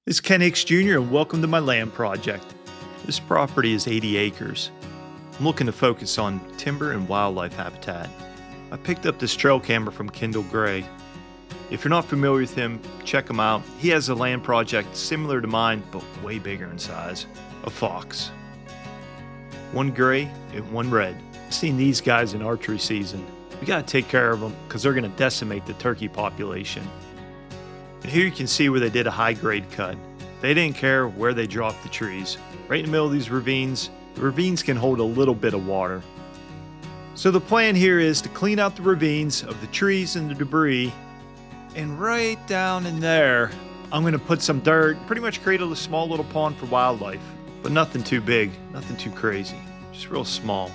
This is Ken Hicks Jr. and welcome to my land project. This property is 80 acres. I'm looking to focus on timber and wildlife habitat. I picked up this trail camera from Kendall Gray. If you're not familiar with him, check him out. He has a land project similar to mine, but way bigger in size. A fox. One gray and one red. I've seen these guys in archery season. We gotta take care of them because they're gonna decimate the turkey population. And here you can see where they did a high grade cut. They didn't care where they dropped the trees. Right in the middle of these ravines, the ravines can hold a little bit of water. So the plan here is to clean out the ravines of the trees and the debris. And right down in there, I'm gonna put some dirt, pretty much create a small little pond for wildlife. But nothing too big, nothing too crazy, just real small.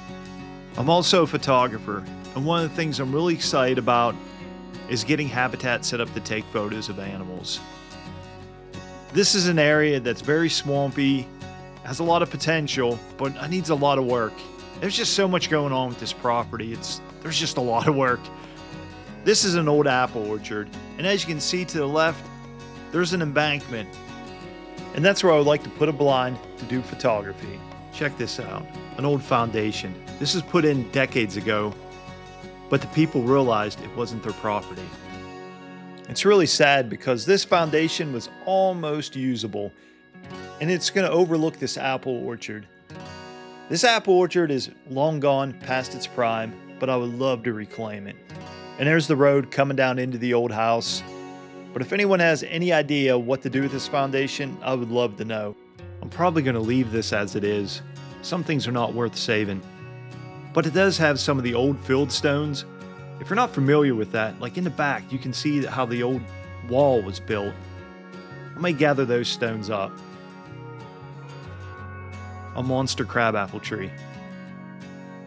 I'm also a photographer, and one of the things I'm really excited about is getting habitat set up to take photos of animals. This is an area that's very swampy, has a lot of potential, but it needs a lot of work. There's just so much going on with this property. There's just a lot of work. This is an old apple orchard, and as you can see to the left, there's an embankment. And that's where I would like to put a blind to do photography. Check this out, an old foundation. This was put in decades ago, but the people realized it wasn't their property. It's really sad because this foundation was almost usable, and it's going to overlook this apple orchard. This apple orchard is long gone past its prime, but I would love to reclaim it. And there's the road coming down into the old house. But if anyone has any idea what to do with this foundation, I would love to know. I'm probably going to leave this as it is. Some things are not worth saving. But it does have some of the old field stones. If you're not familiar with that, like in the back, you can see how the old wall was built. I may gather those stones up. A monster crabapple tree.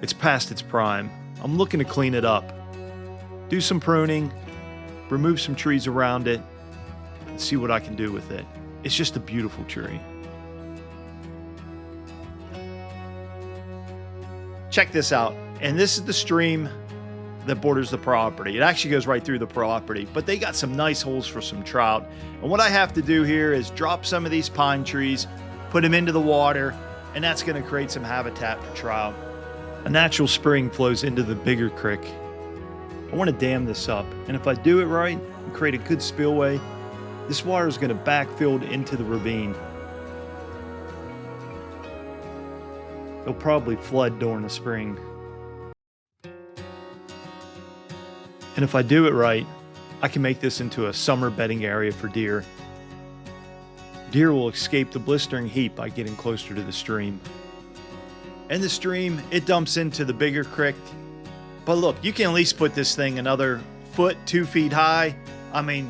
It's past its prime. I'm looking to clean it up. Do some pruning, remove some trees around it, and see what I can do with it. It's just a beautiful tree. Check this out, and this is the stream that borders the property. It actually goes right through the property, but they got some nice holes for some trout. And what I have to do here is drop some of these pine trees, put them into the water, and that's gonna create some habitat for trout. A natural spring flows into the bigger creek. I wanna dam this up, and if I do it right and create a good spillway, this water is gonna backfill into the ravine. It'll probably flood during the spring. And if I do it right, I can make this into a summer bedding area for deer. Deer will escape the blistering heat by getting closer to the stream. And the stream, it dumps into the bigger creek. But look, you can at least put this thing another foot, 2 feet high. I mean,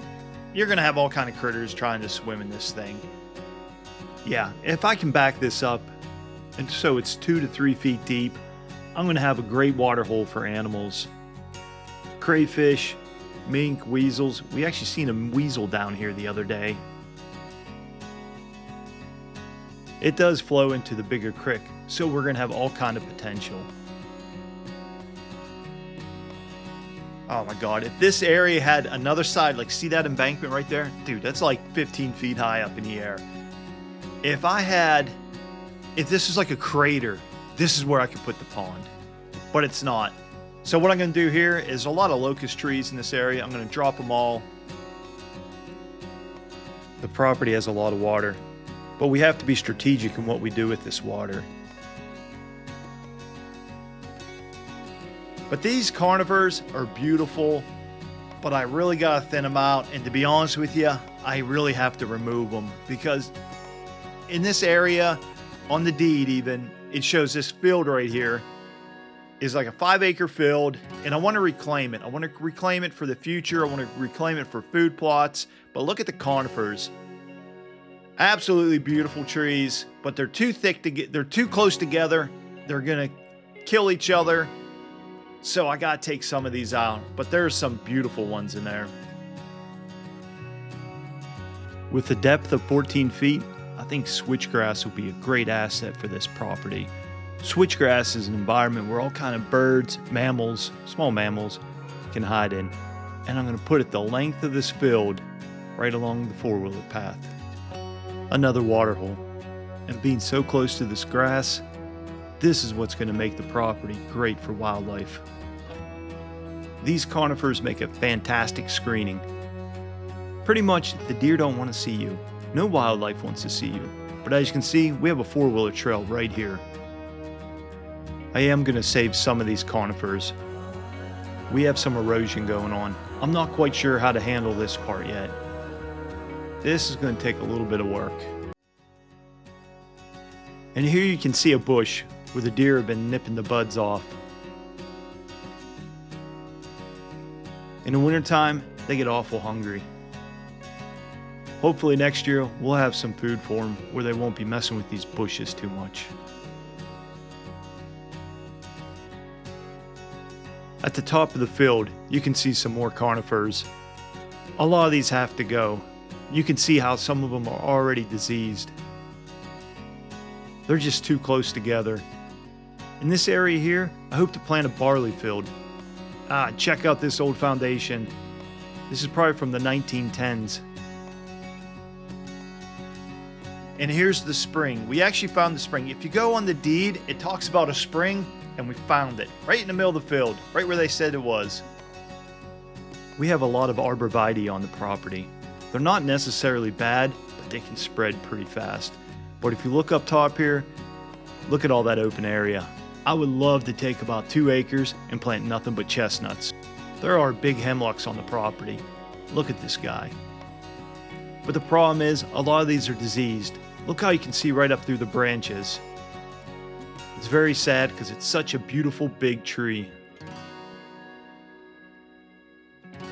you're gonna have all kind of critters trying to swim in this thing. Yeah, if I can back this up, and so it's 2 to 3 feet deep, I'm gonna have a great water hole for animals. Crayfish, mink, weasels. We actually seen a weasel down here the other day. It does flow into the bigger creek, so we're gonna have all kind of potential. Oh my God, if this area had another side, like see that embankment right there? Dude, that's like 15 feet high up in the air. If this is like a crater, this is where I could put the pond, but it's not. So what I'm gonna do here is a lot of locust trees in this area. I'm gonna drop them all. The property has a lot of water, but we have to be strategic in what we do with this water. But these conifers are beautiful, but I really gotta thin them out. And to be honest with you, I really have to remove them because in this area, on the deed even, it shows this field right here is like a 5-acre field, and I want to reclaim it. I want to reclaim it for the future. I want to reclaim it for food plots. But look at the conifers. Absolutely beautiful trees, but they're too thick to get, they're too close together. They're gonna kill each other. So I gotta take some of these out, but there's some beautiful ones in there. With a depth of 14 feet, I think switchgrass will be a great asset for this property. Switchgrass is an environment where all kind of birds, mammals, small mammals can hide in. And I'm gonna put it the length of this field right along the 4-wheeler path. Another water hole. And being so close to this grass, this is what's going to make the property great for wildlife. These conifers make a fantastic screening. Pretty much, the deer don't want to see you. No wildlife wants to see you. But as you can see, we have a four-wheeler trail right here. I am going to save some of these conifers. We have some erosion going on. I'm not quite sure how to handle this part yet. This is going to take a little bit of work. And here you can see a bush where the deer have been nipping the buds off. In the wintertime, they get awful hungry. Hopefully next year we'll have some food for them where they won't be messing with these bushes too much. At the top of the field, you can see some more conifers. A lot of these have to go. You can see how some of them are already diseased. They're just too close together. In this area here, I hope to plant a barley field. Check out this old foundation. This is probably from the 1910s. And here's the spring. We actually found the spring. If you go on the deed, it talks about a spring, and we found it right in the middle of the field, right where they said it was. We have a lot of arborvitae on the property. They're not necessarily bad, but they can spread pretty fast. But if you look up top here, look at all that open area. I would love to take about 2 acres and plant nothing but chestnuts. There are big hemlocks on the property. Look at this guy. But the problem is, a lot of these are diseased. Look how you can see right up through the branches. It's very sad because it's such a beautiful big tree.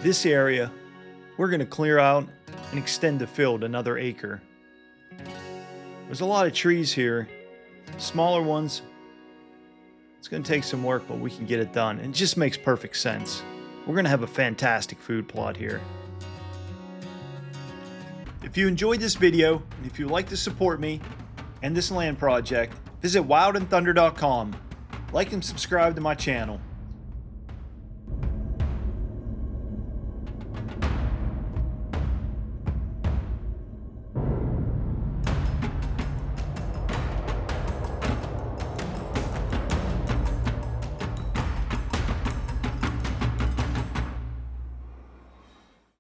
This area, we're going to clear out and extend the field another acre. There's a lot of trees here, smaller ones. It's going to take some work, but we can get it done. And it just makes perfect sense. We're going to have a fantastic food plot here. If you enjoyed this video, and if you'd like to support me and this land project, visit wildandthunder.com. Like and subscribe to my channel.